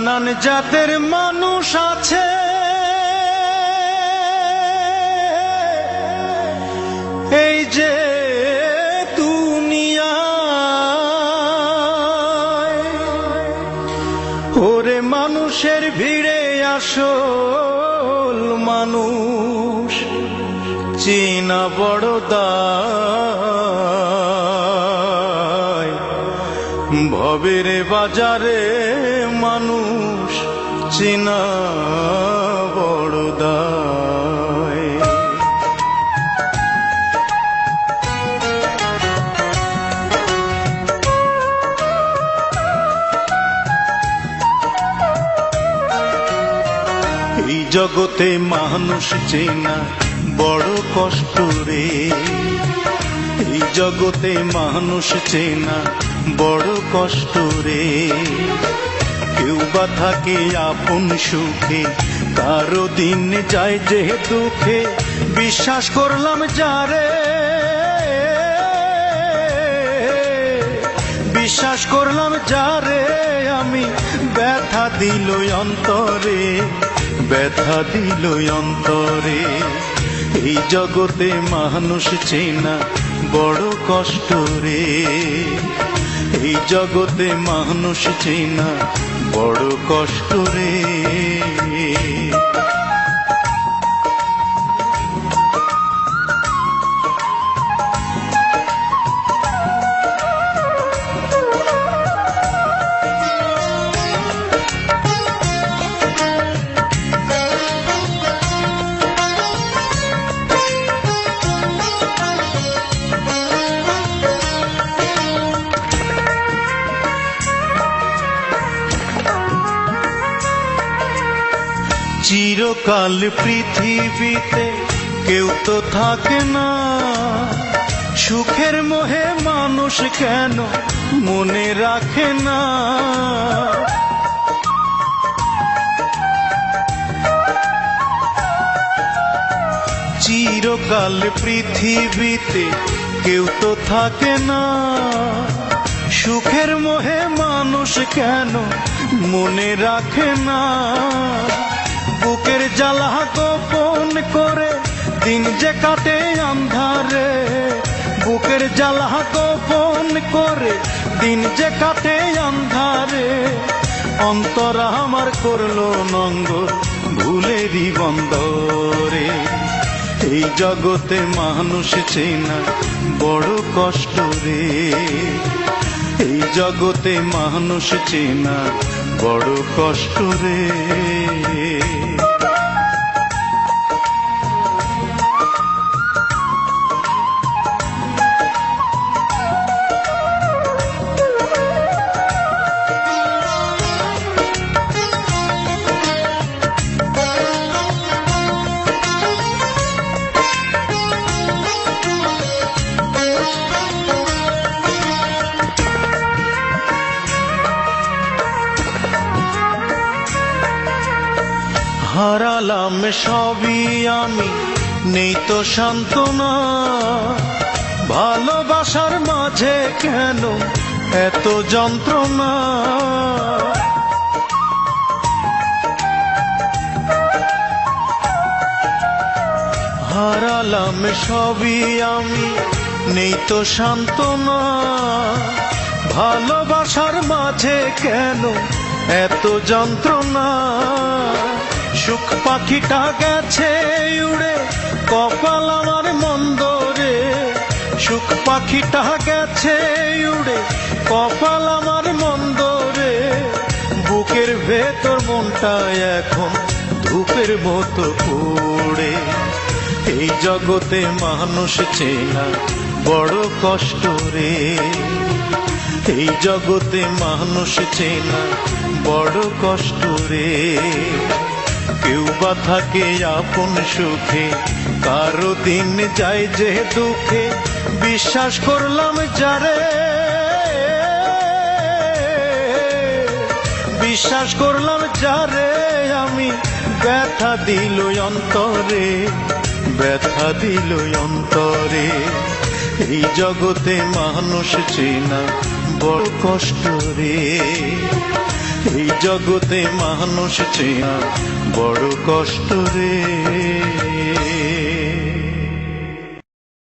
নানান জাতের মানুষ আছে, এই যে দুনিয়ায়। ওরে মানুষের ভিড়ে আসল মানুষ চেনা বড় দায়। ভবের বাজারে মানুষ চেনা বড় দায়। এই জগতে মানুষ চেনা বড় কষ্ট রে। এই জগতে মানুষ চেনা বড় কষ্ট রে। কেউ বা থাকে আপন সুখে, কারো দিন যায় যে দুঃখে। বিশ্বাস করলাম যারে, বিশ্বাস করলাম যারে আমি, ব্যথা দিল অন্তরে, ব্যথা দিল অন্তরে। এই জগতে মানুষ চেনা বড় কষ্ট রে। এই জগতে মানুষ চেনা বড় কষ্ট রে। চিরকাল পৃথিবীতে কেউ তো থাকে না, সুখের মোহে মানুষ কেন মনে রাখে না। চিরকাল পৃথিবীতে কেউ তো থাকে না, সুখের মোহে মানুষ কেন মনে রাখে না। বুকের জ্বালা গোপন করে দিন যে কাটে অন্ধারে, বুকের জ্বালা গোপন করে দিন যে কাটে অন্ধারে। অন্তর আমার করলো নঙ্গর ভুলেরই বন্দরে। এই জগতে মানুষ চেনা বড় কষ্ট রে। এই জগতে মানুষ চেনা বড় কষ্ট রে। হারালাম সবই আমি, নেই তো সান্ত্বনা। ভালোবাসার মাঝে কেন এত যন্ত্রণা। হারালাম সবই আমি, নেই তো সান্ত্বনা। ভালোবাসার মাঝে কেন এত যন্ত্রণা। সুখ পাখিটা গেছে উড়ে কপাল আমার মন্দ রে। সুখ পাখিটা গেছে উড়ে কপাল আমার মন্দ রে। বুকের ভেতর মনটা এখন ধূপের মতো পড়ে। এই জগতে মানুষ চেনা বড় কষ্ট রে। এই জগতে মানুষ চেনা বড় কষ্ট রে। কেউ বা থাকে আপন সুখে, কারো দিন যায় যে দুঃখে। বিশ্বাস করলাম যারে, বিশ্বাস করলাম যারে আমি, ব্যথা দিল অন্তরে, ব্যথা দিল অন্তরে। এই জগতে মানুষ চেনা বড় কষ্ট রে। এই জগতে মানুষ চেনা বড় কষ্ট রে।